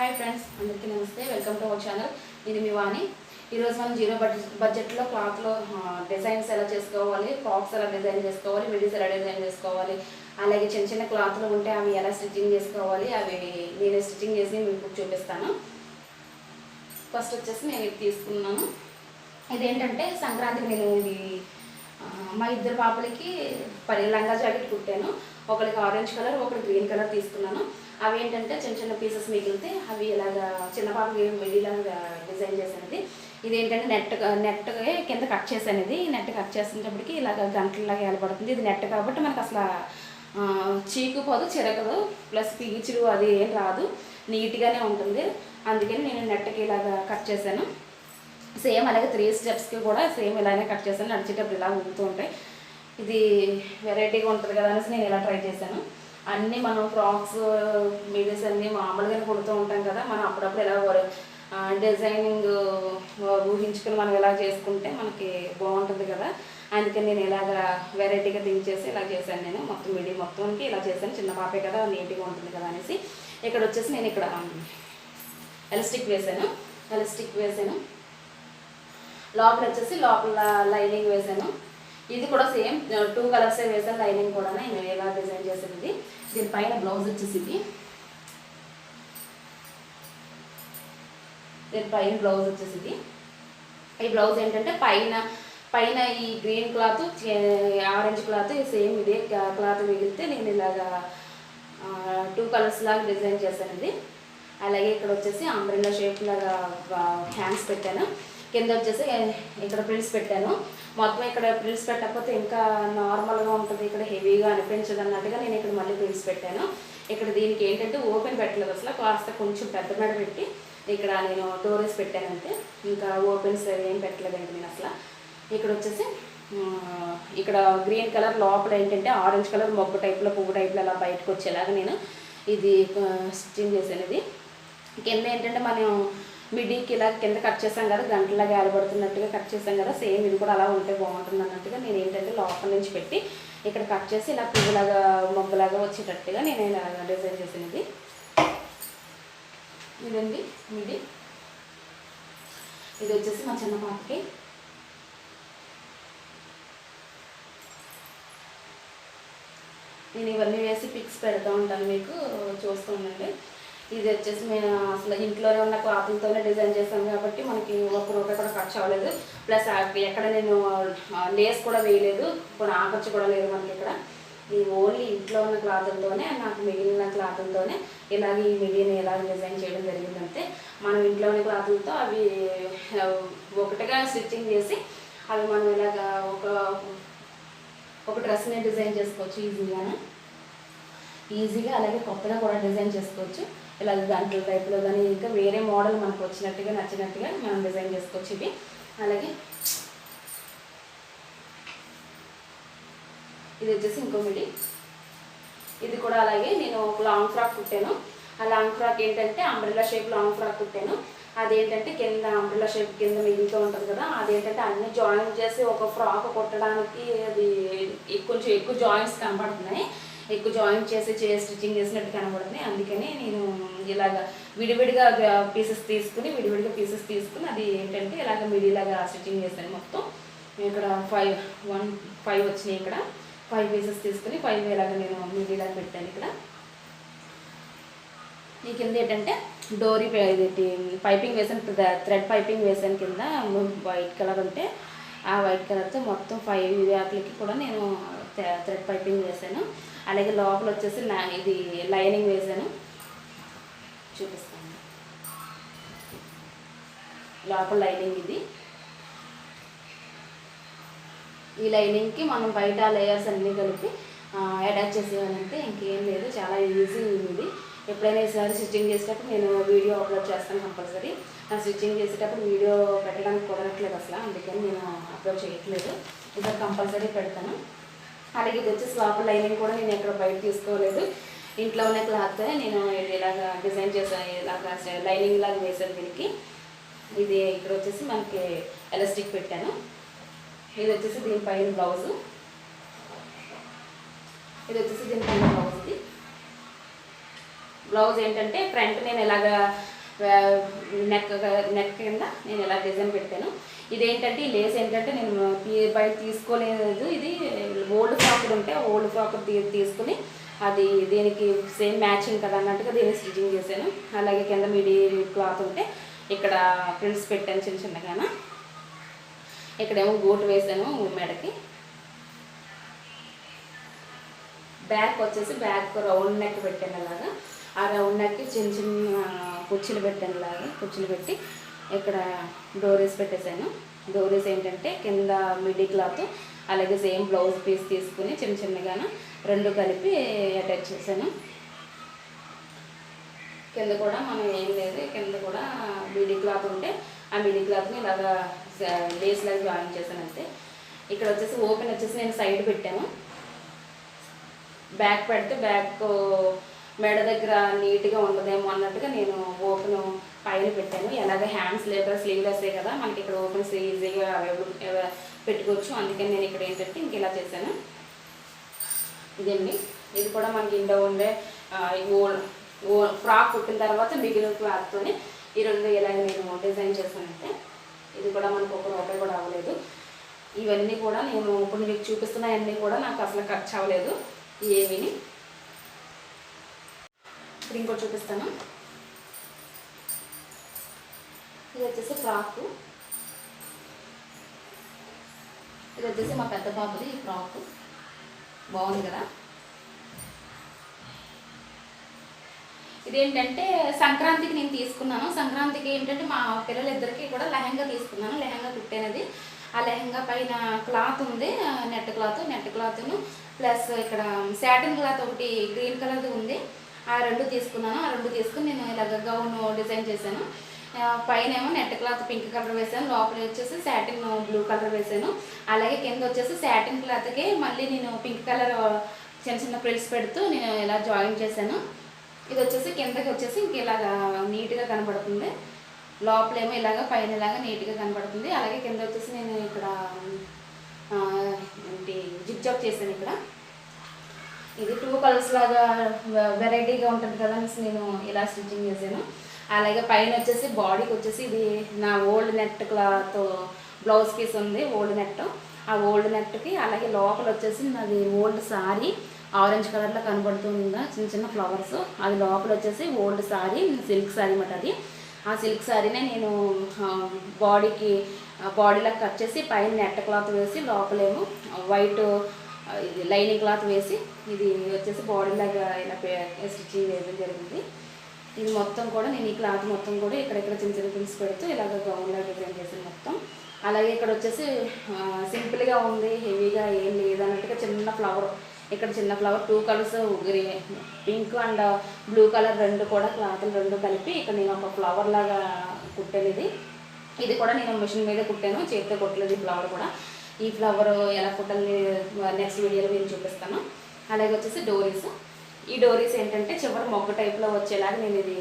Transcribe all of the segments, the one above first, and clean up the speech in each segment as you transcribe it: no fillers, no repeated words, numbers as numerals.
Hi friends, అందరికీ నమస్తే. Welcome to our channel. ఇది మీ వాణి. ఈరోజు మనం జీరో బడ్జెట్లో క్లాత్లో డిజైన్స్ ఎలా చేసుకోవాలి, ఫ్రాక్స్ ఎలా డిజైన్ చేసుకోవాలి, మిడీస్ ఎలా డిజైన్ చేసుకోవాలి, అలాగే చిన్న చిన్న క్లాత్లు ఉంటే అవి ఎలా స్టిచ్చింగ్ చేసుకోవాలి, అవి నేను స్టిచ్చింగ్ చేసి మీకు చూపిస్తాను. ఫస్ట్ వచ్చేసి నేను ఇది తీసుకున్నాను. ఇదేంటంటే సంక్రాంతికి నేను ఇది మా ఇద్దరు పాపలకి లంగా జాకెట్ కుట్టాను. ఒకరికి ఆరెంజ్ కలర్, ఒకరికి గ్రీన్ కలర్ తీసుకున్నాను. అవి ఏంటంటే చిన్న చిన్న పీసెస్ మిగిలితే అవి ఇలాగా చిన్న పాపకి మిడిలాగా డిజైన్ చేసాను. ఇదేంటంటే నెట్గా కింద కట్ చేశాను. ఇది నెట్ కట్ చేసేటప్పటికి ఇలాగ గంటలాగా ఏర్పడుతుంది. ఇది నెట్ కాబట్టి మనకు అసలు చీకుపోదు, చిరగదు, ప్లస్ పీచులు అది ఏం రాదు, నీట్గానే ఉంటుంది. అందుకని నేను నెట్కి ఇలాగా కట్ చేశాను. సేమ్ అలాగే 3 స్టెప్స్కి కూడా సేమ్ ఇలానే కట్ చేశాను. నడిచేటప్పుడు ఇలా ఊగుతూ ఉంటాయి. ఇది వెరైటీగా ఉంటుంది కదా అనేసి నేను ఇలా ట్రై చేశాను. అన్నీ మనం ఫ్రాక్స్, మిడీస్ అన్నీ మామూలుగానే కుడుతూ ఉంటాం కదా, మనం అప్పుడప్పుడు ఎలా డిజైనింగ్ ఊహించుకొని మనం ఇలా చేసుకుంటే మనకి బాగుంటుంది కదా. అందుకని నేను ఇలాగా వెరైటీగా థింక్ చేసి ఇలా చేశాను. నేను మొత్తం మిడీ మొత్తానికి ఇలా చేశాను. చిన్న పాపే కదా, నీట్గా ఉంటుంది కదా అనేసి. ఇక్కడ వచ్చేసి నేను ఇక్కడ ఎలాస్టిక్ వేసాను. లోపల వచ్చేసి లోపల లైనింగ్ వేసాను. ఇది కూడా సేమ్ 2 కలర్సే వేసాను. లైనింగ్ కూడా నేను ఎలా డిజైన్ చేసేది. దీనిపైన బ్లౌజ్ వచ్చేసి ఇది. ఈ బ్లౌజ్ ఏంటంటే పైన ఈ green cloth, orange cloth same ఇదే క్లాత్ మిగిలితే నేను ఇలాగా 2 కలర్స్ లాగా డిజైన్ చేశాను. ఇది అలాగే ఇక్కడ వచ్చేసి అంబ్రెల్లా షేప్ లాగా హ్యాండ్స్ పెట్టాను. కింద వచ్చేసి ఇక్కడ ప్రిల్స్ పెట్టాను. మొత్తం ఇక్కడ ప్రిల్స్ పెట్టకపోతే ఇంకా నార్మల్గా ఉంటుంది, ఇక్కడ హెవీగా అనిపించదు అన్నట్టుగా నేను ఇక్కడ మళ్ళీ ప్రిల్స్ పెట్టాను. ఇక్కడ దీనికి ఏంటంటే ఓపెన్ పెట్టలేదు, అసలు కాస్త కొంచెం పెద్ద మెడ పెట్టి ఇక్కడ నేను డోరీస్ పెట్టాను అంతే. ఇంకా ఓపెన్స్ ఏం పెట్టలేదండి నేను అసలు. ఇక్కడ వచ్చేసి ఇక్కడ గ్రీన్ కలర్ లోపల ఏంటంటే ఆరెంజ్ కలర్ మొగ్గు టైప్లో, పువ్వు టైప్లో అలా బయటకు వచ్చేలాగా నేను ఇది స్టిచ్చింగ్ చేశాను. ఇది కింద ఏంటంటే మనం మిడీకి ఇలా కింద కట్ చేసాం కదా, గంటలాగా ఏర్పడుతున్నట్టుగా కట్ చేసాం కదా, సేమ్ ఇది కూడా అలా ఉంటే బాగుంటుంది అన్నట్టుగా నేను ఏంటంటే లోపల నుంచి పెట్టి ఇక్కడ కట్ చేసి ఇలా పువ్వులాగా మొగ్గలాగా వచ్చేటట్టుగా నేను ఇలా డిజైన్ చేసినది. ఇదండి మిడీ. ఇది వచ్చేసి మా చిన్న పాపకి. నేను ఇవన్నీ వేసి పిక్స్ పెడతా ఉంటాను, మీకు చూస్తూ ఉండండి. ఇది వచ్చేసి నేను అసలు ఇంట్లోనే ఉన్న క్లాతులతోనే డిజైన్ చేశాను కాబట్టి మనకి ఒక్క రూపాయి కూడా ఖర్చు అవ్వలేదు. ప్లస్ ఎక్కడ నేను లేస్ కూడా వేయలేదు, కొన్ని ఆకర్షు కూడా లేదు మనకి ఇక్కడ. ఈ ఓన్లీ ఇంట్లో ఉన్న క్లాతులతోనే, నాకు మిగిలిన క్లాతులతోనే ఇలాగ ఈ మిడీని ఎలా డిజైన్ చేయడం జరిగిందంటే, మనం ఇంట్లోని క్లాతులతో అవి ఒకటిగా స్టిచ్చింగ్ చేసి అవి మనం ఇలాగా ఒక డ్రెస్ని డిజైన్ చేసుకోవచ్చు ఈజీగా. అలాగే కొత్తగా కూడా డిజైన్ చేసుకోవచ్చు. ఇలా గంటల టైప్లో కానీ ఇంకా వేరే మోడల్ మనకు వచ్చినట్టుగా నచ్చినట్టుగా మనం డిజైన్ చేసుకోవచ్చు ఇవి. అలాగే ఇది వచ్చేసి ఇంకో మిడీ. ఇది కూడా అలాగే నేను ఒక లాంగ్ ఫ్రాక్ కుట్టాను. ఆ లాంగ్ ఫ్రాక్ ఏంటంటే అంబ్రెల్లా షేప్ లాంగ్ ఫ్రాక్ కుట్టాను. అదేంటంటే కింద అంబ్రెల్లా షేప్ కింద మిగులుతూ ఉంటుంది కదా, అదేంటంటే అన్నీ జాయిన్ చేసి ఒక ఫ్రాక్ కుట్టడానికి అది కొంచెం ఎక్కువ జాయింట్స్ కనబడుతున్నాయి, ఎక్కువ జాయింట్ చేసి స్టిచ్చింగ్ చేసినట్టు కనబడుతుంది. అందుకని నేను ఇలాగ విడివిడిగా పీసెస్ తీసుకుని అది ఏంటంటే ఇలాగ మిడీలాగా స్టిచ్చింగ్ చేశాను. మొత్తం ఇక్కడ 5 వచ్చినాయి. ఇక్కడ 5 పీసెస్ తీసుకుని 5 ఇలాగ నేను మిడీలాగా పెట్టాను. ఇక్కడ ఈ కింద ఏంటంటే డోరీ పైపింగ్ వేసాను, థ్రెడ్ పైపింగ్ వేసాను. కింద వైట్ కలర్ ఉంటే ఆ వైట్ కలర్తో మొత్తం 5 వాటికి కూడా నేను థ్రెడ్ పైపింగ్ వేసాను. అలాగే లోపల వచ్చేసి ఇది లైనింగ్ వేసాను, చూపిస్తాను. లోపల లైనింగ్ ఇది. ఈ లైనింగ్కి మనం బయట లేయర్స్ అన్నీ కలిపి అటాచ్ చేసేయాలంటే ఇంకేం లేదు, చాలా ఈజీ ఇది. ఎప్పుడైనా ఈసారి స్టిచ్చింగ్ చేసేటప్పుడు నేను వీడియో అప్లోడ్ చేస్తాను కంపల్సరీ. నా స్టిచ్చింగ్ చేసేటప్పుడు వీడియో పెట్టడానికి కుదరట్లేదు అసలు, అందుకని నేను అప్లోడ్ చేయట్లేదు. ఈసారి కంపల్సరీ పెడతాను. అలాగే ఇది వచ్చేసి లోపల లైనింగ్ కూడా నేను ఎక్కడ బయట తీసుకోలేదు, ఇంట్లో ఉన్న క్లాత్ నేను ఇలాగా డిజైన్ చేసాను, ఇలాగా లైనింగ్ లాగా వేసాను దీనికి. ఇది ఇక్కడ వచ్చేసి మనకి ఎలాస్టిక్ పెట్టాను. ఇది వచ్చేసి దీనిపైన బ్లౌజు. ఇది బ్లౌజ్ ఏంటంటే ఫ్రంట్ నేను ఇలాగా నెక్ నెక్ కింద నేను ఇలా డిజైన్ పెట్టాను. ఇదేంటంటే ఈ లేస్ ఏంటంటే నేను బయట తీసుకోలేదు, ఇది ఓల్డ్ ఫ్రాక్ ఉంటే ఓల్డ్ ఫ్రాక్ తీసుకుని అది దీనికి సేమ్ మ్యాచింగ్ కదా అన్నట్టుగా దీన్ని స్టిచ్చింగ్ చేశాను. అలాగే కింద మిడి క్లాత్ ఉంటే ఇక్కడ ప్రింట్స్ పెట్టాను చిన్న చిన్నగాన. ఇక్కడేమో గోటు వేసాను మెడకి. బ్యాక్ వచ్చేసి బ్యాక్ రౌండ్ నెక్ పెట్టాను అలాగా. ఆ రౌండ్ నెక్కి చిన్న చిన్న కుర్చీలు పెట్టాను అలాగా. కుర్చీలు పెట్టి ఇక్కడ డోరీస్ పెట్టేశాను. డోరీస్ ఏంటంటే కింద మిడి క్లాత్ అలాగే సేమ్ బ్లౌజ్ పీస్ తీసుకుని చిన్న చిన్నగాన రెండు కలిపి అటాచ్ చేశాను. కింద కూడా మనం ఏం లేదు, కింద కూడా మిడి క్లాత్ ఉంటే ఆ మిడి క్లాత్ని ఇలాగా లేస్ లాగా జాయిన్ చేశాను అంతే. ఇక్కడ వచ్చేసి ఓపెన్ వచ్చేసి నేను సైడ్ పెట్టాను. బ్యాక్ పెడితే బ్యాక్ మెడ దగ్గర నీట్గా ఉండదేమో అన్నట్టుగా నేను ఓపెన్ పైన పెట్టాను. ఎలాగ హ్యాండ్స్ లేదా స్లీవ్లెస్సే కదా మనకి, ఇక్కడ ఓపెన్స్ ఈజీగా అవైలబుల్ పెట్టుకోవచ్చు. అందుకని నేను ఇక్కడ ఏంటంటే ఇంక ఇలా చేశాను. ఇదండి, ఇది కూడా మనకి ఇంట్లో ఉండే ఫ్రాక్ కుట్టిన తర్వాత మిగిలిన క్లాత్తోనే ఈ రెండు ఇలాగ నేను డిజైన్ చేశానంటే. ఇది కూడా మనకు ₹1 కూడా అవ్వలేదు. ఇవన్నీ కూడా నేను ఇప్పుడు మీకు చూపిస్తున్నాయన్నీ కూడా నాకు అసలు ఖర్చు అవ్వలేదు ఏమీని. ఇప్పుడు ఇంకోటి చూపిస్తాను. ఇది వచ్చేసి ఫ్రాకు. ఇది వచ్చేసి మా పెద్ద పాపది ఈ ఫ్రాకు. బాగుంది కదా. ఇదేంటంటే సంక్రాంతికి నేను తీసుకున్నాను. సంక్రాంతికి ఏంటంటే మా పిల్లలిద్దరికీ కూడా లెహంగా తీసుకున్నాను. లెహంగా కుట్టేనది. ఆ లెహంగా పైన క్లాత్ ఉంది, నెట్ క్లాత్ను ప్లస్ ఇక్కడ శాటిన్ క్లాత్ ఒకటి గ్రీన్ కలర్ది ఉంది. ఆ రెండు తీసుకున్నాను. ఆ రెండు తీసుకుని నేను ఇలాగ గౌన్ డిజైన్ చేశాను. పైన ఏమో నెట్ క్లాత్ పింక్ కలర్ వేసాను, లోపల వచ్చేసి శాటిన్ బ్లూ కలర్ వేసాను. అలాగే కింద వచ్చేసి శాటిన్ క్లాత్కి మళ్ళీ నేను పింక్ కలర్ చిన్న చిన్న ప్రిల్స్ పెడుతూ నేను ఇలా జాయిన్ చేశాను. ఇది వచ్చేసి కిందకి వచ్చేసి ఇంక ఇలాగా నీట్గా కనబడుతుంది. లోపలేమో ఇలాగ పైన ఇలాగా నీట్గా కనబడుతుంది. అలాగే కింద వచ్చేసి నేను ఇక్కడ ఏంటి జిగ్ జాగ్ చేశాను. ఇక్కడ ఇది 2 కలర్స్ లాగా వెరైటీగా ఉంటుంది కదా నేను ఇలా స్టిచ్చింగ్ చేశాను. అలాగే పైన వచ్చేసి బాడీకి వచ్చేసి ఇది నా old net cloth blouse piece ఉంది, ఓల్డ్ నెట్. ఆ ఓల్డ్ నెట్కి అలాగే లోపల వచ్చేసి నాది ఓల్డ్ సారీ ఆరెంజ్ కలర్లో కనబడుతుందా చిన్న చిన్న ఫ్లవర్స్. అది లోపల వచ్చేసి ఓల్డ్ సారీ, సిల్క్ సారీ అన్నమాట. అది ఆ సిల్క్ సారీనే నేను బాడీకి బాడీలో కట్ చేసి పైన నెట్ క్లాత్ వేసి లోపలేమో వైట్ ఇది లైనింగ్ క్లాత్ వేసి ఇది వచ్చేసి బాడీలాగా ఇలా స్టిచ్చింగ్ వేయడం జరిగింది. ఇది మొత్తం కూడా నేను ఈ క్లాత్ మొత్తం కూడా ఇక్కడెక్కడ చిన్న చిన్న పిన్స్ పెడుతూ ఇలాగ గౌన్లాగా డిజైన్ చేసాను మొత్తం. అలాగే ఇక్కడ వచ్చేసి సింపుల్గా ఉంది, హెవీగా ఏం లేదన్నట్టుగా చిన్న ఫ్లవర్, ఇక్కడ చిన్న flower 2 colours pink and blue colour రెండు కూడా క్లాతులు రెండు కలిపి ఇక్కడ నేను ఒక ఫ్లవర్ లాగా కుట్టాను. ఇది కూడా నేను మిషన్ మీద కుట్టాను, చేతితో కుట్టలేదు ఈ ఫ్లవర్ కూడా. ఈ ఫ్లవర్ ఎలా కుట్టాలని నెక్స్ట్ వీడియోలో నేను చూపిస్తాను. అలాగే వచ్చేసి డోరీస్. ఈ డోరీస్ ఏంటంటే చివరి మొగ్గ టైప్లో వచ్చేలాగా నేను ఇది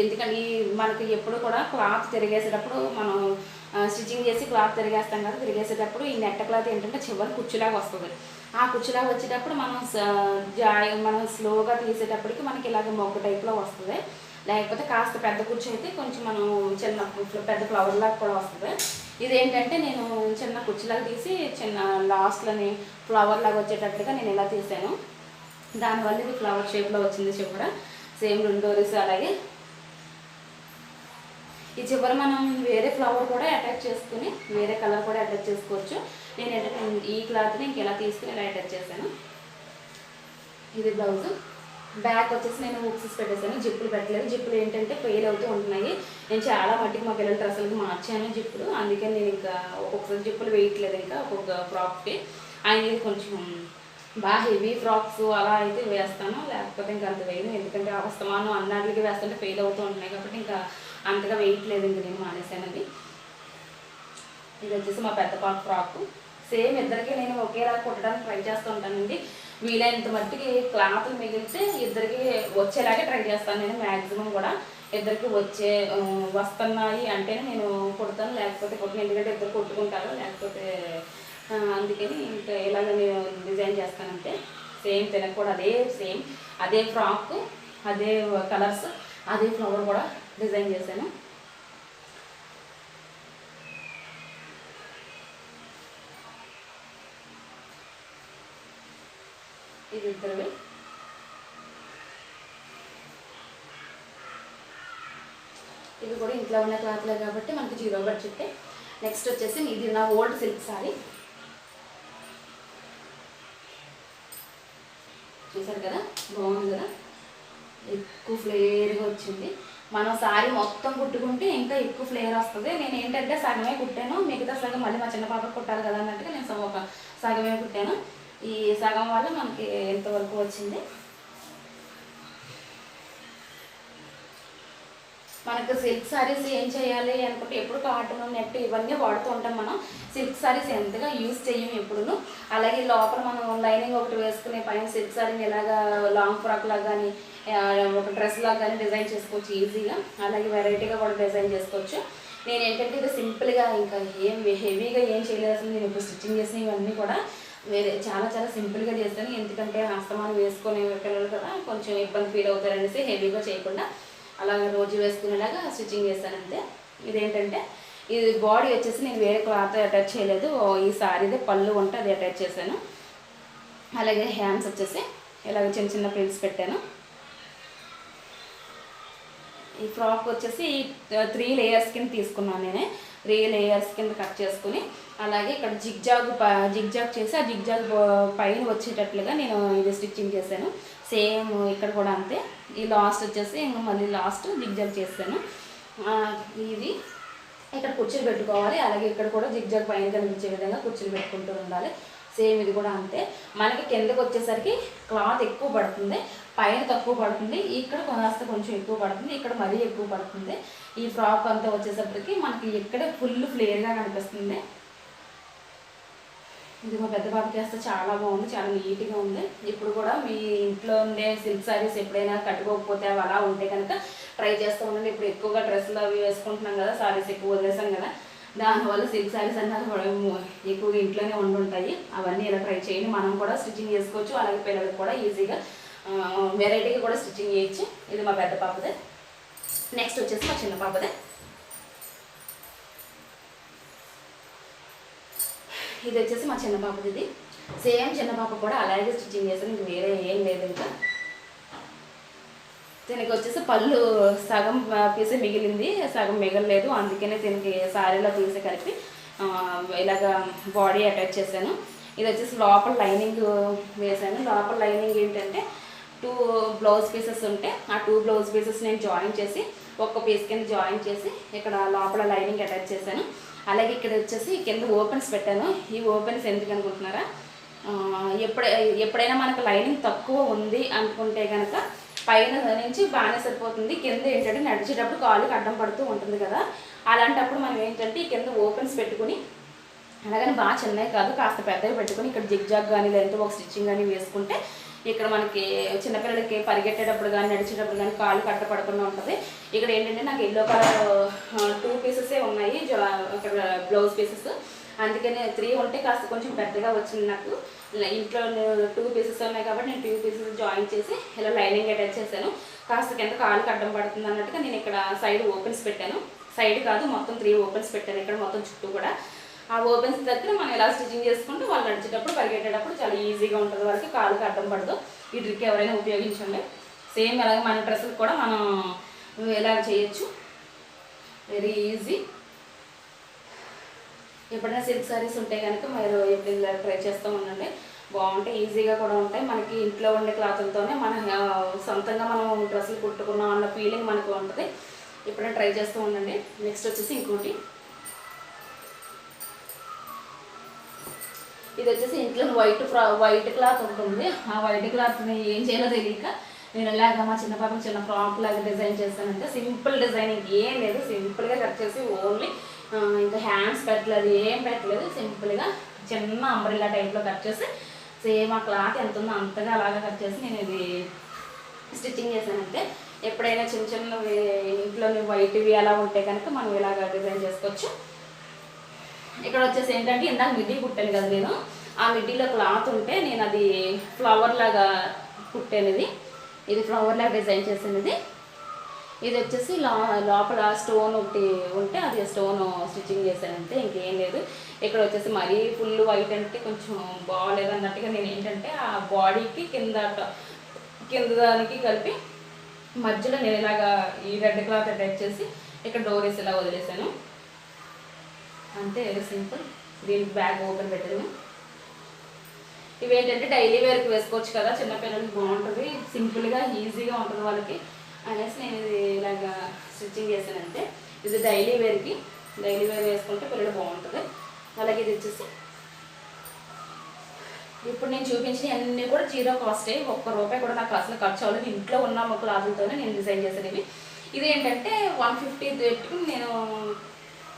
ఎందుకంటే మనకి ఎప్పుడు కూడా క్లాత్ తిరిగేసేటప్పుడు మనం స్టిచ్చింగ్ చేసి క్లాత్ తిరిగేస్తాం కదా, తిరిగేసేటప్పుడు ఈ నెట్ క్లాత్ ఏంటంటే చివరి కుచ్చులాగా వస్తుంది. ఆ కుచ్చులాగా వచ్చేటప్పుడు మనం స్లోగా తీసేటప్పటికి మనకి ఇలాగ మొగ్గ టైప్లో వస్తుంది. లేకపోతే కాస్త పెద్ద కుచ్చు అయితే కొంచెం మనం చిన్న పెద్ద ఫ్లవర్ లాగా కూడా వస్తుంది. ఇదేంటంటే నేను చిన్న కుచ్చులాగా తీసి చిన్న లాస్ట్లోని ఫ్లవర్ లాగా వచ్చేటట్టుగా నేను ఇలా తీసాను. దానివల్ల ఇది ఫ్లవర్ షేప్లో వచ్చింది చివర. సేమ్ 2 డోరీస్. అలాగే ఈ చివర మనం వేరే ఫ్లవర్ కూడా అటాచ్ చేసుకుని వేరే కలర్ కూడా అటాచ్ చేసుకోవచ్చు. నేనంటే ఈ క్లాత్ని ఇంక ఇలా తీసుకుని ఇలా అటాచ్ చేశాను. ఇది బ్లౌజ్. బ్యాక్ వచ్చేసి నేను హుక్స్ పెట్టేసాను, జిప్పులు పెట్టలేదు. జిప్పులు ఏంటంటే ఫెయిల్ అవుతూ ఉంటున్నాయి. నేను చాలా మట్టికి మా పిల్లల డ్రెస్సులకి మార్చాను జిప్పులు, అందుకని నేను ఇంకా ఒక్కొక్కసారి జిప్పులు వేయట్లేదు. ఇంకా ఒక్కొక్క ఫ్రాక్కి ఆయన కొంచెం బాగా హెవీ ఫ్రాక్స్ అలా అయితే వేస్తాను, లేకపోతే ఇంకా అంత వేయను. ఎందుకంటే అవస్తమానం అన్నిటికి వేస్తుంటే ఫెయిల్ అవుతూ ఉంటున్నాయి కాబట్టి ఇంకా అంతగా వేయట్లేదు. ఇంక నేను మానేసానండి. ఇది వచ్చేసి మా పెద్ద పాప ఫ్రాక్. సేమ్ ఇద్దరికి నేను ఒకేలా కుట్టడానికి ట్రై చేస్తూ ఉంటానండి. వీలైనంత మట్టికి క్లాత్లు మిగిలితే ఇద్దరికి వచ్చేలాగే ట్రై చేస్తాను నేను. మ్యాక్సిమం కూడా ఇద్దరికి వస్తున్నాయి అంటేనే నేను కుడతాను, లేకపోతే కుట్టను. ఎందుకంటే ఇద్దరు కొట్టుకుంటారు, లేకపోతే అందుకని ఇంకా ఇలాగ నేను డిజైన్ చేస్తానంటే. సేమ్ తినక కూడా అదే ఫ్రాక్ అదే కలర్స్ అదే ఫ్లవర్ కూడా డిజైన్ చేశాను. ఇది ఇద్దరివి. ఇవి కూడా ఇంట్లో ఉన్న క్లాత్లే కాబట్టి మనకి 0 బడ్జెట్. నెక్స్ట్ వచ్చేసి ఇది నా ఓల్డ్ సిల్క్ సారీ. చూసారు కదా, బాగుంది కదా, ఎక్కువ ఫ్లేర్గా వచ్చింది. మనం సారీ మొత్తం కుట్టుకుంటే ఇంకా ఎక్కువ ఫ్లేర్ వస్తుంది. నేను ఏంటంటే సగమే కుట్టాను, మిగతా సగం మళ్ళీ మా చిన్న పాపకు కుట్టాలి కదా అన్నట్టుగా నేను ఒక సగమే కుట్టాను. ఈ సగం వల్ల మనకి ఎంతవరకు వచ్చింది. మనకు సిల్క్ సారీస్ ఏం చేయాలి అనుకుంటే ఎప్పుడు కాటన్ నెట్ ఇవన్నీ వాడుతూ ఉంటాం. మనం సిల్క్ సారీస్ ఎంతగా యూజ్ చేయము ఎప్పుడును. అలాగే లోపల మనం లైనింగ్ ఒకటి వేసుకునే పైన సిల్క్ సారీని ఎలాగా లాంగ్ ఫ్రాక్ లాగా కానీ ఒక డ్రెస్ లాగా కానీ డిజైన్ చేసుకోవచ్చు ఈజీగా. అలాగే వెరైటీగా కూడా డిజైన్ చేసుకోవచ్చు. నేను ఏంటంటే ఇది సింపుల్గా ఇంకా ఏం హెవీగా ఏం చేయలేదు అసలు. నేను ఇప్పుడు స్టిచ్చింగ్ చేసిన ఇవన్నీ కూడా వేరే చాలా చాలా సింపుల్గా చేస్తాను. ఎందుకంటే హస్తమానం వేసుకునే పిల్లలు కదా కొంచెం ఇబ్బంది ఫీల్ అవుతారనేసి హెవీగా చేయకుండా అలాగే రోజు వేసుకునేలాగా స్టిచ్చింగ్ చేస్తాను అంతే. ఇదేంటంటే ఇది బాడీ వచ్చేసి నేను వేరే క్లాత్ అటాచ్ చేయలేదు. ఈ సారీదే పళ్ళు ఉంటే అది అటాచ్ చేశాను. అలాగే హ్యాండ్స్ వచ్చేసి ఇలాగ చిన్న చిన్న ప్రింట్స్ పెట్టాను. ఈ ఫ్రాక్ వచ్చేసి 3 లేయర్స్ కింద తీసుకున్నాను. నేనే 3 లేయర్స్ కింద కట్ చేసుకుని అలాగే ఇక్కడ జిగ్జాగ్ చేసి ఆ జిగ్జాగ్ పైన వచ్చేటట్లుగా నేను ఇది స్టిచ్చింగ్ చేశాను. సేమ్ ఇక్కడ కూడా అంతే. ఈ లాస్ట్ వచ్చేసి మళ్ళీ లాస్ట్ జిగ్జాగ్ చేశాను. ఇది ఇక్కడ కుర్చీలు పెట్టుకోవాలి. అలాగే ఇక్కడ కూడా జిగ్జాగ్ పైన కనిపించే విధంగా కుర్చీలు పెట్టుకుంటూ ఉండాలి. సేమ్ ఇది కూడా అంతే. మనకి కిందకు వచ్చేసరికి క్లాత్ ఎక్కువ పడుతుంది, పైన తక్కువ పడుతుంది. ఇక్కడ కొంచెం ఎక్కువ పడుతుంది, ఇక్కడ మరీ ఎక్కువ పడుతుంది. ఈ ఫ్రాక్ అంతా వచ్చేసరికి మనకి ఇక్కడే ఫుల్ ఫ్లేర్గా కనిపిస్తుంది. ఇది మా పెద్ద బాబుకి వేస్తే చాలా బాగుంది, చాలా నీట్గా ఉంది. ఇప్పుడు కూడా మీ ఇంట్లో ఉండే సిల్క్ సారీస్ ఎప్పుడైనా కట్టుకోకపోతే అవి అలా ఉంటే కనుక ట్రై చేస్తూ ఉండండి. ఇప్పుడు ఎక్కువగా డ్రెస్సులు అవి వేసుకుంటున్నాం కదా, సారీస్ ఎక్కువ వదిలేసాం కదా, దానివల్ల సిల్క్ సారీస్ అన్నది ఎక్కువగా ఇంట్లోనే ఉండుంటాయి. అవన్నీ ఇలా ట్రై చేయండి. మనం కూడా స్టిచ్చింగ్ చేసుకోవచ్చు. అలాగే పిల్లలకు కూడా ఈజీగా వెరైటీగా కూడా స్టిచ్చింగ్ చేయొచ్చు. ఇది మా పెద్ద పాపదే. నెక్స్ట్ వచ్చేసి మా చిన్న పాపదే. ఇది వచ్చేసి మా చిన్న పాపది. ఇది సేమ్ చిన్న పాప కూడా అలాగే స్టిచ్చింగ్ చేస్తాను. ఇంక వేరే ఏం లేదు. ఇంకా దీనికి వచ్చేసి పళ్ళు సగం పీసే మిగిలింది, సగం మిగలలేదు. అందుకనే దీనికి సారీలో తీసి కలిపి ఇలాగ బాడీ అటాచ్ చేశాను. ఇది వచ్చేసి లోపల లైనింగ్ వేసాను. లోపల లైనింగ్ ఏంటంటే 2 బ్లౌజ్ పీసెస్ ఉంటే ఆ 2 బ్లౌజ్ పీసెస్ నేను జాయిన్ చేసి ఒక్క పీస్ కింద జాయిన్ చేసి ఇక్కడ లోపల లైనింగ్ అటాచ్ చేశాను. అలాగే ఇక్కడ వచ్చేసి కింద ఓపెన్స్ పెట్టాను. ఈ ఓపెన్స్ ఎందుకు అనుకుంటున్నారా, ఎప్పుడైనా మనకు లైనింగ్ తక్కువ ఉంది అనుకుంటే కనుక పైన నుంచి బాగానే సరిపోతుంది. కింద ఏంటంటే నడిచేటప్పుడు కాలుకి అడ్డం పడుతూ ఉంటుంది కదా, అలాంటప్పుడు మనం ఏంటంటే ఈ కింద ఓపెన్స్ పెట్టుకుని అలాగని బాగా చిన్నవి కాదు కాస్త పెద్దవి పెట్టుకుని ఇక్కడ జిగ్జాగ్ కానీ లేదంటే ఒక స్టిచ్చింగ్ కానీ వేసుకుంటే ఇక్కడ మనకి చిన్నపిల్లలకి పరిగెట్టేటప్పుడు కానీ నడిచేటప్పుడు కానీ కాలు కట్టపడకుండా ఉంటుంది. ఇక్కడ ఏంటంటే నాకు ఎల్లో కలర్ 2 పీసెసే ఉన్నాయి ఇక్కడ బ్లౌజ్ పీసెస్. అందుకని 3 ఉంటే కాస్త కొంచెం పెద్దగా వచ్చింది నాకు. ఇంట్లో 2 పీసెస్ ఉన్నాయి కాబట్టి నేను 2 పీసెస్ జాయిన్ చేసి ఇలా లైనింగ్ అటాచ్ చేశాను. కాస్త కింద కాలుకి అడ్డం పడుతుంది అన్నట్టుగా నేను ఇక్కడ సైడ్ ఓపెన్స్ పెట్టాను. సైడ్ కాదు మొత్తం 3 ఓపెన్స్ పెట్టాను ఇక్కడ మొత్తం చుట్టూ కూడా. ఆ ఓపెన్స్ దగ్గర మనం ఎలా స్టిచ్చింగ్ చేసుకుంటూ వాళ్ళు నడిచేటప్పుడు పరిగెట్టేటప్పుడు చాలా ఈజీగా ఉంటుంది. వాళ్ళకి కాలుకి అడ్డం పడదు. ఈ ట్రిక్ ఎవరైనా ఉపయోగించండి. సేమ్ అలాగే మన డ్రెస్సులు కూడా మనం ఎలా చేయొచ్చు, వెరీ ఈజీ. ఎప్పుడైనా సిల్క్ సారీస్ ఉంటే కనుక మీరు ఎప్పుడు ట్రై చేస్తూ ఉండండి. బాగుంటాయి, ఈజీగా కూడా ఉంటాయి. మనకి ఇంట్లో ఉండే క్లాతులతోనే మన సొంతంగా మనం డ్రెస్సులు కుట్టుకున్నాం అన్న ఫీలింగ్ మనకు ఉంటుంది. ఎప్పుడైనా ట్రై చేస్తూ ఉండండి. నెక్స్ట్ వచ్చేసి ఇంకోటి, ఇది వచ్చేసి ఇంట్లో వైట్ క్లాత్ ఉంటుంది. ఆ వైట్ క్లాత్ని ఏం చేయాలో తెలియక నేను ఇలాగ మా చిన్న పాపకి చిన్న ఫ్రాక్ లాగా డిజైన్ చేస్తానంటే సింపుల్ డిజైనింగ్ ఏం లేదు. సింపుల్గా కట్ చేసి ఓన్లీ ఇంకా హ్యాండ్స్ పెట్టలేదు, ఏం పెట్టలేదు. సింపుల్గా చిన్న అంబ్రెల్లా టైప్లో కట్ చేసి సేమ్ ఆ క్లాత్ ఎంత ఉందో అంతగా అలాగా కట్ చేసి నేను ఇది స్టిచ్చింగ్ చేశానంటే. ఎప్పుడైనా చిన్న చిన్నవి ఇంట్లోని వైట్వి అలా ఉంటే కనుక మనం ఇలాగ డిజైన్ చేసుకోవచ్చు. ఇక్కడ వచ్చేసి ఏంటంటే ఇందాక మిడ్డీ కుట్టాను కదా నేను, ఆ మిడ్డీలో క్లాత్ ఉంటే నేను అది ఫ్లవర్ లాగా కుట్టాను. ఇది ఇది ఫ్లవర్ లాగా డిజైన్ చేసాను. ఇది వచ్చేసి లోపల స్టోన్ ఒకటి ఉంటే అది స్టోన్ స్టిచ్చింగ్ చేశానంటే ఇంకేం లేదు. ఇక్కడ వచ్చేసి మరీ ఫుల్ వైట్ అంటే కొంచెం బాగాలేదు అన్నట్టుగా నేను ఏంటంటే ఆ బాడీకి కింద దానికి కలిపి మధ్యలో నేను ఇలాగా ఈ రెడ్ క్లాత్ అటాచ్ చేసి ఇక్కడ డోరీస్ ఇలా వదిలేసాను అంతే. సింపుల్. దీనికి బ్యాగ్ ఓపెన్ పెట్టాను. ఇవేంటంటే డైలీ వేర్కి వేసుకోవచ్చు కదా, చిన్నపిల్లలకి బాగుంటుంది, సింపుల్గా ఈజీగా ఉంటుంది వాళ్ళకి అనేసి నేను ఇది ఇలాగా స్టిచ్చింగ్ చేశానంటే. ఇది డైలీ వేర్ వేసుకుంటే పిల్లలు బాగుంటుంది. అలాగే ఇది వచ్చేసి ఇప్పుడు నేను చూపించిన అన్నీ కూడా జీరో కాస్టే, ₹1 కూడా నాకు అసలు ఖర్చు అవ్వలేదు. ఇంట్లో ఉన్న క్లాతులతోనే నేను డిజైన్ చేశాను. ఇది ఏంటంటే 150 పెట్టుకుని నేను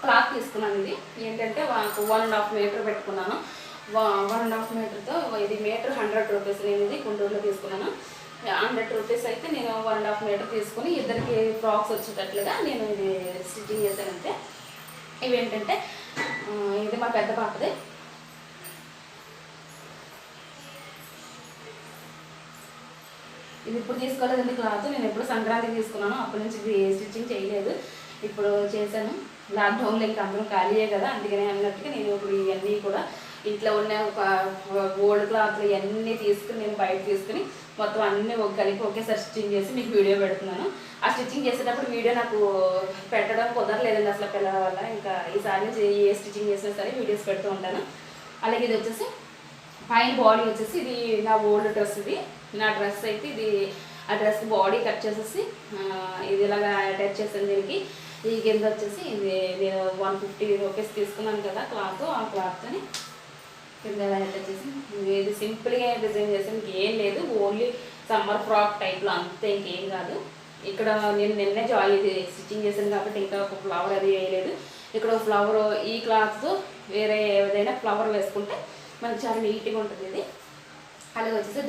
క్లాత్ తీసుకున్నాను. ఇది ఏంటంటే 1.5 మీటర్ పెట్టుకున్నాను. 1.5 మీటర్తో ఇది మీటర్ ₹100. నేను ఇది గుంటూరులో తీసుకున్నాను. ₹100 అయితే నేను 1.5 మీటర్ తీసుకుని ఇద్దరికి ఫ్రాక్స్ వచ్చేటట్లుగా నేను ఇది స్టిచ్చింగ్ చేశానంటే. ఇవేంటంటే ఇది మా పెద్ద పాపదే. ఇది ఇప్పుడు తీసుకోలేదండి క్లాత్, నేను ఎప్పుడు సంక్రాంతికి తీసుకున్నాను, అప్పటి నుంచి ఇది స్టిచ్చింగ్ చేయలేదు. ఇప్పుడు చేశాను. లాక్డౌన్లో ఇంకా అందరం ఖాళీయే కదా, అందుకనే అన్నట్టుగా నేను ఇప్పుడు ఇవన్నీ కూడా ఇంట్లో ఉన్న ఓల్డ్ క్లాత్లు ఇవన్నీ తీసుకుని నేను బయట తీసుకుని మొత్తం అన్నీ కలిపి ఒకేసారి స్టిచ్చింగ్ చేసి మీకు వీడియో పెడుతున్నాను. ఆ స్టిచ్చింగ్ చేసేటప్పుడు వీడియో నాకు పెట్టడం కుదరలేదండి అసలు పిల్లల వల్ల. ఇంకా ఈసారి నుంచి ఏ స్టిచ్చింగ్ చేసినా సరే వీడియోస్ పెడుతూ ఉంటాను. అలాగే ఇది వచ్చేసి పైన బాడీ వచ్చేసి ఇది నా ఓల్డ్ డ్రెస్. ఇది నా డ్రెస్ అయితే ఇది ఆ డ్రెస్ బాడీ కట్ చేసేసి ఇది ఇలాగా అటాచ్ చేసాను దీనికి. ఈ కింద వచ్చేసి ఇది నేను ₹150 తీసుకున్నాను కదా క్లాత్, ఆ క్లాత్తోని కింద అటాచ్ చేసి ఇది సింపుల్గా డిజైన్ చేసాను. ఇంకేం లేదు, ఓన్లీ సమ్మర్ ఫ్రాక్ టైప్లో అంతే, ఇంకేం కాదు. ఇక్కడ నేను నిన్నే ఇది స్టిచ్చింగ్ చేశాను కాబట్టి ఇంకా ఒక ఫ్లవర్ అది వేయలేదు. ఇక్కడ ఒక ఫ్లవర్ ఈ క్లాత్తో వేరే ఏదైనా ఫ్లవర్ వేసుకుంటే మనకి చాలా నీట్గా ఉంటుంది. ఇది అలాగే వచ్చేసి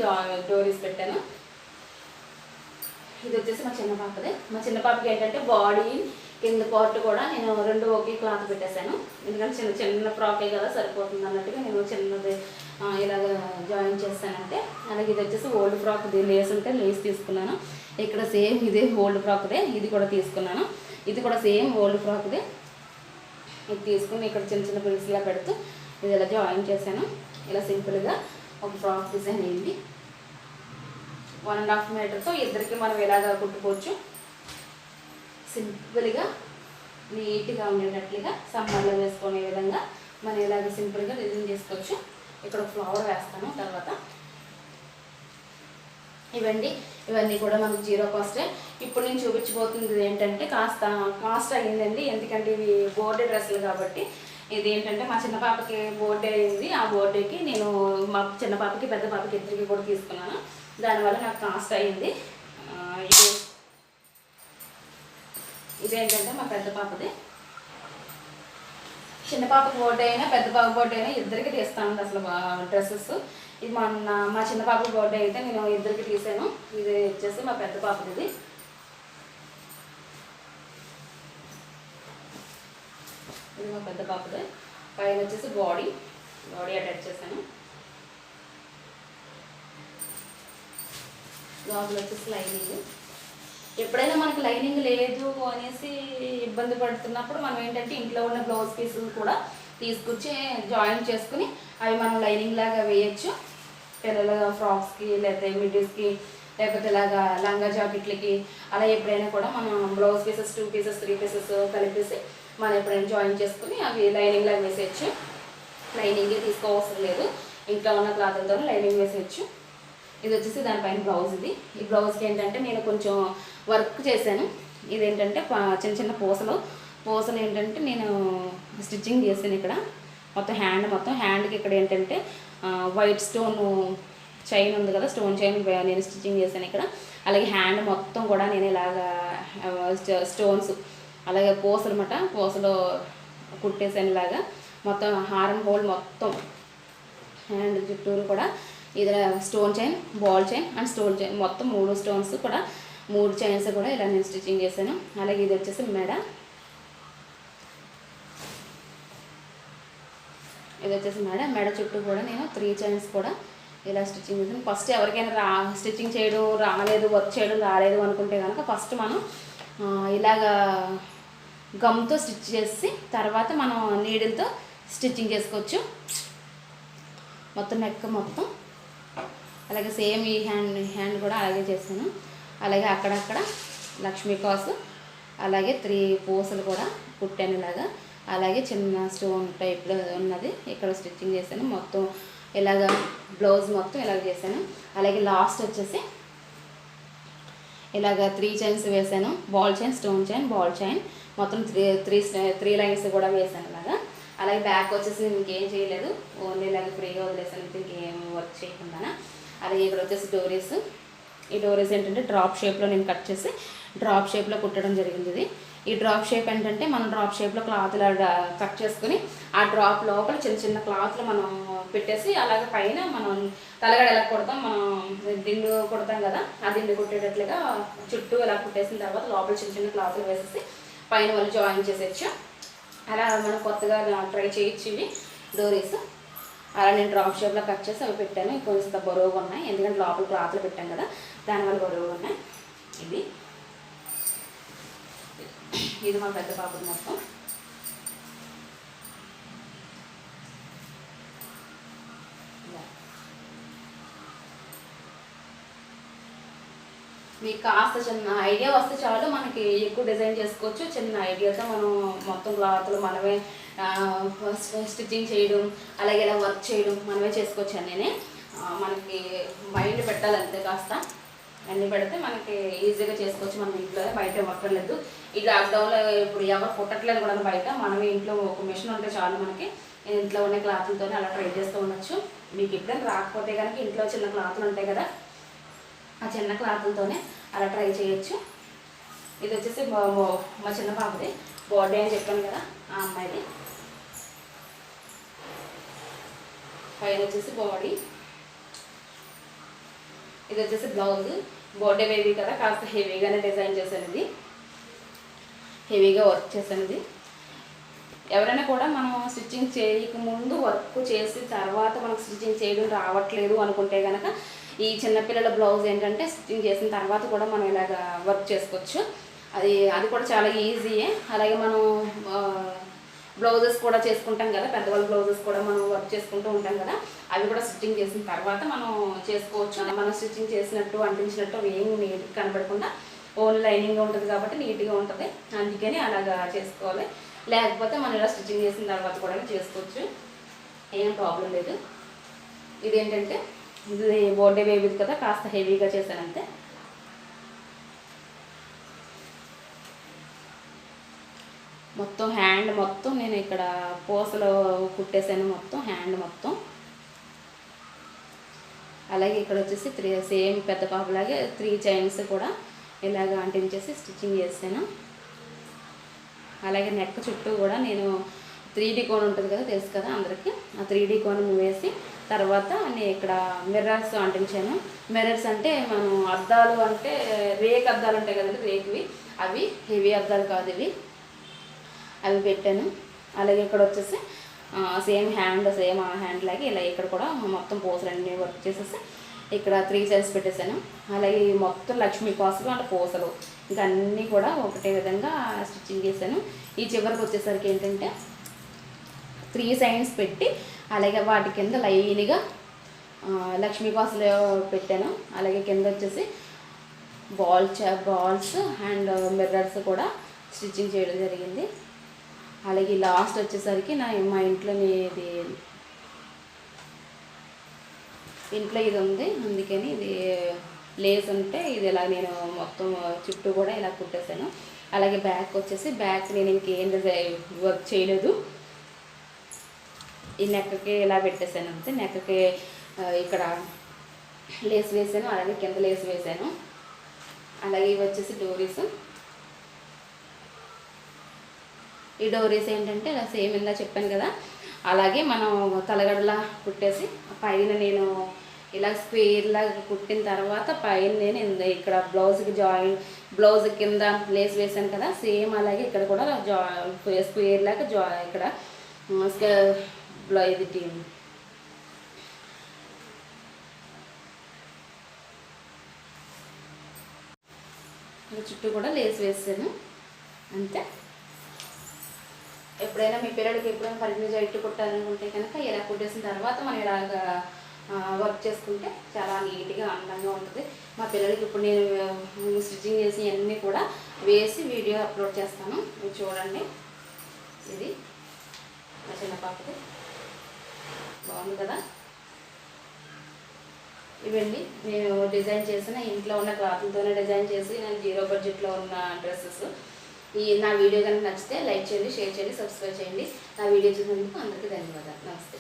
డోరీస్ పెట్టాను. ఇది వచ్చేసి మా చిన్న పాపదే. మా చిన్న పాపకి ఏంటంటే బాడీ కింద పార్ట్ కూడా నేను 2 ఒకే క్లాత్ పెట్టేశాను. ఎందుకంటే చిన్న ఫ్రాకే కదా సరిపోతుంది అన్నట్టుగా నేను చిన్నది ఇలాగ జాయిన్ చేస్తానంటే. అలాగే ఇది వచ్చేసి ఓల్డ్ ఫ్రాక్ది లేస్ ఉంటే లేస్ తీసుకున్నాను. ఇక్కడ సేమ్ ఇదే ఓల్డ్ ఫ్రాక్దే, ఇది కూడా తీసుకున్నాను. ఇది కూడా సేమ్ ఓల్డ్ ఫ్రాక్దే. ఇది తీసుకుని ఇక్కడ చిన్న పిల్స్లా పెడుతూ ఇది ఇలా జాయిన్ చేశాను. ఇలా సింపుల్గా ఒక ఫ్రాక్ డిజైన్ అయింది. 1.5 మీటర్తో ఇద్దరికి మనం ఇలాగా కుట్టుకోవచ్చు. సింపుల్గా నీట్గా ఉండేటట్లుగా సమ్మర్లో వేసుకునే విధంగా మనం ఇలాగ సింపుల్గా డిజైన్ చేసుకోవచ్చు. ఇక్కడ ఫ్లవర్ వేస్తాను తర్వాత. ఇవన్నీ కూడా మనకు జీరో కాస్టే. ఇప్పుడు నేను చూపించబోతుంది ఏంటంటే కాస్ట్ అయ్యిందండి, ఎందుకంటే ఇవి బర్త్డే డ్రెస్సులు కాబట్టి. ఇది ఏంటంటే మా చిన్న పాపకి బర్త్డే అయింది. ఆ బర్త్డేకి నేను మా చిన్న పాపకి పెద్ద పాపకి ఇద్దరికి కూడా తీసుకున్నాను. దానివల్ల నాకు కాస్ట్ అయ్యింది. ఇదేంటంటే మా పెద్ద పాపది. చిన్న పాపకి బర్త్డే అయినా పెద్ద పాప బర్త్డే అయినా ఇద్దరికి తీస్తాను అసలు డ్రెస్సెస్. ఇది మా చిన్న పాప బర్త్డే అయితే నేను ఇద్దరికి తీసాను. ఇది వచ్చేసి మా పెద్ద పాపది. ఇది మా పెద్ద పాపది. పైన వచ్చేసి బాడీ అటాచ్ చేశాను. లోపల వచ్చేసి లైనింగ్. ఎప్పుడైనా మనకు లైనింగ్ లేదు అనేసి ఇబ్బంది పడుతున్నప్పుడు మనం ఏంటంటే ఇంట్లో ఉన్న బ్లౌజ్ పీసులు కూడా తీసుకొచ్చి జాయిన్ చేసుకుని అవి మనం లైనింగ్ లాగా వేయచ్చు. పిల్లల ఫ్రాక్స్కి లేకపోతే మిడ్డీస్కి లేకపోతే ఇలాగా లంగా జాకెట్లకి అలా ఎప్పుడైనా కూడా మనం బ్లౌజ్ పీసెస్ 2 పీసెస్ 3 పీసెస్ కలిపేసి మనం ఎప్పుడైనా జాయిన్ చేసుకుని అవి లైనింగ్ లాగా వేసేయచ్చు. లైనింగే తీసుకోవసరం లేదు, ఇంట్లో ఉన్న క్లాత్లతో లైనింగ్ వేసేయచ్చు. ఇది వచ్చేసి దానిపైన బ్లౌజ్. ఈ బ్లౌజ్కి ఏంటంటే నేను కొంచెం వర్క్ చేశాను. ఇదేంటంటే చిన్న పూసలు ఏంటంటే నేను స్టిచ్చింగ్ చేశాను. ఇక్కడ మొత్తం హ్యాండ్కి ఇక్కడ ఏంటంటే వైట్ స్టోన్ చైన్ ఉంది కదా, స్టోన్ చైన్ నేను స్టిచ్చింగ్ చేశాను ఇక్కడ. అలాగే హ్యాండ్ మొత్తం కూడా నేను ఇలాగా స్టోన్స్ అలాగే పూసలు కుట్టేసాను. ఇలాగా మొత్తం హారం హోల్ మొత్తం హ్యాండ్ చుట్టూరు కూడా ఇది stone chain, ball chain and stone chain మొత్తం 3 స్టోన్స్ కూడా 3 చైన్స్ కూడా ఇలా నేను స్టిచ్చింగ్ చేశాను. అలాగే ఇది వచ్చేసి మెడ. ఇది వచ్చేసి మెడ చుట్టూ కూడా నేను 3 చైన్స్ కూడా ఇలా స్టిచ్చింగ్ చేసాను. ఫస్ట్ ఎవరికైనా స్టిచ్చింగ్ చేయడం రాలేదు, వర్క్ చేయడం రాలేదు అనుకుంటే కనుక ఫస్ట్ మనం ఇలాగా గమ్తో స్టిచ్ చేసి తర్వాత మనం నీడిల్తో స్టిచ్చింగ్ చేసుకోవచ్చు. మొత్తం నెక్ మొత్తం అలాగే సేమ్ ఈ హ్యాండ్ కూడా అలాగే చేశాను. అలాగే అక్కడక్కడ లక్ష్మీ కాసు, అలాగే 3 పూసలు కూడా కుట్టాను ఇలాగా. అలాగే చిన్న స్టోన్ టైప్లో ఉన్నది ఇక్కడ స్టిచ్చింగ్ చేశాను. మొత్తం ఇలాగా బ్లౌజ్ మొత్తం ఇలాగ చేశాను. అలాగే లాస్ట్ వచ్చేసి ఇలాగ 3 చైన్స్ వేసాను. Ball chain, stone chain, ball chain మొత్తం 3 లైన్స్ కూడా వేసాను ఇలాగా. అలాగే బ్యాక్ వచ్చేసి ఇంకేం చేయలేదు, ఓన్లీ ఇలాగ ఫ్రీగా వదిలేసాను, ఇంకేం వర్క్ చేయకుండా. అలాగే ఇక్కడ వచ్చేసి డోరీస్. ఈ డోరీస్ ఏంటంటే డ్రాప్ షేప్లో నేను కట్ చేసి డ్రాప్ షేప్లో కుట్టడం జరిగింది. ఈ డ్రాప్ షేప్ ఏంటంటే మనం డ్రాప్ షేప్లో క్లాత్ ఇలా కట్ చేసుకుని ఆ డ్రాప్ లోపల చిన్న చిన్న క్లాత్లు మనం పెట్టేసి అలాగే పైన మనం తలగడ ఎలా కుడతాం, మనం దిండు కుడతాం కదా, ఆ దిండు కుట్టేటట్లుగా చుట్టూ ఇలా కుట్టేసిన తర్వాత లోపల చిన్న చిన్న క్లాత్లు వేసేసి పైన వాళ్ళు జాయిన్ చేసేయచ్చు. అలా మనం కొత్తగా ట్రై చేయొచ్చు ఇవి డోరీస్. అలా నేను డ్రాప్ షేప్లో కట్ చేసి అవి పెట్టాను. కొంచెం బరువుగా ఉన్నాయి ఎందుకంటే లోపల క్లాత్లు పెట్టాను కదా, దానివల్ల బరువుగా ఉన్నాయి. ఇది మా పెద్ద పాపది మొత్తం. మీకు కాస్త చిన్న ఐడియా వస్తే చాలు, మనకి ఎక్కువ డిజైన్ చేసుకోవచ్చు. చిన్న ఐడియాతో మనం మొత్తం క్లాత్లు మనమే స్టిచ్చింగ్ చేయడం, అలాగే ఇలా వర్క్ చేయడం మనమే చేసుకోవచ్చు. నేనే మనకి మైండ్ పెట్టాలంతే, కాస్త అన్నీ పెడితే మనకి ఈజీగా చేసుకోవచ్చు. మనం ఇంట్లో బయట వర్కర్లేదు. ఈ లాక్డౌన్లో ఇప్పుడు ఎవరు కుట్టట్లేదు కూడా బయట, మనమే ఇంట్లో ఒక మిషన్ ఉంటే చాలు మనకి. ఇంట్లో ఉన్న క్లాత్లతో అలా ట్రై చేస్తూ ఉండొచ్చు. మీకు ఎప్పుడైనా రాకపోతే కనుక ఇంట్లో చిన్న క్లాత్లు ఉంటాయి కదా, ఆ చిన్న క్లాత్లతోనే అలా ట్రై చేయొచ్చు. ఇది వచ్చేసి మా చిన్న పాపది బర్త్డే అని చెప్పాను కదా, ఆ అమ్మాయిది. పైన వచ్చేసి బాడీ, ఇది వచ్చేసి బ్లౌజ్. బర్త్డే బేబీ కదా, కాస్త హెవీగానే డిజైన్ చేశాను, ఇది హెవీగా వర్క్ చేశాను. ఇది ఎవరైనా కూడా మనం స్టిచ్చింగ్ చేయకముందు వర్క్ చేసి తర్వాత మనకు స్టిచ్చింగ్ చేయడం రావట్లేదు అనుకుంటే కనుక ఈ చిన్నపిల్లల బ్లౌజ్ ఏంటంటే స్టిచ్చింగ్ చేసిన తర్వాత కూడా మనం ఇలాగ వర్క్ చేసుకోవచ్చు. అది కూడా చాలా ఈజీయే. అలాగే మనం బ్లౌజెస్ కూడా చేసుకుంటాం కదా, పెద్దవాళ్ళ బ్లౌజెస్ కూడా మనం వర్క్ చేసుకుంటూ ఉంటాం కదా, అవి కూడా స్టిచ్చింగ్ చేసిన తర్వాత మనం చేసుకోవచ్చు. మనం స్టిచ్చింగ్ చేసినట్టు అంటించినట్టు ఏం నీట్గా కనపడకుండా ఓన్లీ లైనింగ్ ఉంటుంది కాబట్టి నీట్గా ఉంటుంది. అందుకని అలాగా చేసుకోవాలి. లేకపోతే మనం ఇలా స్టిచ్చింగ్ చేసిన తర్వాత కూడా చేసుకోవచ్చు, ఏం ప్రాబ్లం లేదు. ఇదేంటంటే ఇది బర్త్డే బేబీది కదా, కాస్త హెవీగా చేశానంతే. మొత్తం హ్యాండ్ మొత్తం నేను ఇక్కడ పూసలు కుట్టేసాను, మొత్తం హ్యాండ్ మొత్తం. అలాగే ఇక్కడ వచ్చేసి సేమ్ పెద్ద పాపలాగే 3 చైన్స్ కూడా ఇలాగ అంటించేసి స్టిచ్చింగ్ చేశాను. అలాగే నెక్ చుట్టూ కూడా నేను 3D కోన్ ఉంటుంది కదా, తెలుసు కదా అందరికీ, ఆ 3D కోన్ వేసి తర్వాత నేను ఇక్కడ మిర్రర్స్ అంటించాను. మిర్రర్స్ అంటే మనం అద్దాలు అంటే రేక్ అద్దాలు ఉంటాయి కదండి, రేకువి, అవి హెవీ అద్దాలు కాదు ఇవి, అవి పెట్టాను. అలాగే ఇక్కడ వచ్చేసి సేమ్ ఆ హ్యాండ్ లాగే ఇలా ఇక్కడ కూడా మొత్తం పూసలన్నీ వర్క్ చేసేసి ఇక్కడ 3 చైన్స్ పెట్టేశాను. అలాగే మొత్తం లక్ష్మీ కాసులు అంటే పూసలు ఇంకా అన్నీ కూడా ఒకటే విధంగా స్టిచ్చింగ్ చేశాను. ఈ చివరికి వచ్చేసరికి ఏంటంటే 3 సైన్స్ పెట్టి అలాగే వాటి కింద లైన్గా లక్ష్మీ కాసులు పెట్టాను. అలాగే కింద వచ్చేసి బాల్స్ అండ్ మిర్రర్స్ కూడా స్టిచ్చింగ్ చేయడం జరిగింది. అలాగే లాస్ట్ వచ్చేసరికి మా ఇంట్లో ఇది ఉంది, అందుకని ఇది లేస్ ఉంటే ఇది ఇలా నేను మొత్తం చుట్టూ కూడా ఇలా కుట్టేశాను. అలాగే బ్యాక్ వచ్చేసి బ్యాక్ నేను ఇంకేం వర్క్ చేయలేదు, ఈ నెక్కకి ఇలా పెట్టేశాను అంతే. నెక్కకి ఇక్కడ లేస్ వేసాను, అలాగే కింద లేస్ వేసాను. అలాగే ఇవి వచ్చేసి డోరీస్. ఈ డోరీస్ ఏంటంటే ఇలా సేమ్ ఇందా చెప్పాను కదా, అలాగే మనం తలగడలా కుట్టేసి పైన నేను ఇలా స్క్వేర్లాగా కుట్టిన తర్వాత పైన నేను ఇక్కడ బ్లౌజ్ కింద లేస్ వేసాను కదా, సేమ్ అలాగే ఇక్కడ కూడా స్క్వేర్ లాగా ఇక్కడ ఇది చుట్టూ కూడా లేస్ వేసాను అంతే. ఎప్పుడైనా మీ పిల్లలకి ఎప్పుడైనా కంటిన్యూగా జైట్ కుట్టాలనుకుంటే కనుక ఇలా కుట్టేసిన తర్వాత మనం ఇలాగా వర్క్ చేసుకుంటే చాలా నీట్గా అందంగా ఉంటుంది. మా పిల్లలకి ఇప్పుడు నేను స్టిచ్చింగ్ చేసి అన్నీ కూడా వేసి వీడియో అప్లోడ్ చేస్తాను, మీరు చూడండి. ఇది మా చిన్న పాపది బాగుంది కదా. ఇవండి నేను డిజైన్ చేసిన ఇంట్లో ఉన్న క్లాత్లతోనే డిజైన్ చేసి నేను 0 బడ్జెట్లో ఉన్న డ్రెస్సెస్. నా వీడియో కనుక నచ్చితే లైక్ చేయండి, షేర్ చేయండి, సబ్స్క్రైబ్ చేయండి. నా వీడియో చూసినందుకు అందరికీ ధన్యవాదాలు. నమస్తే.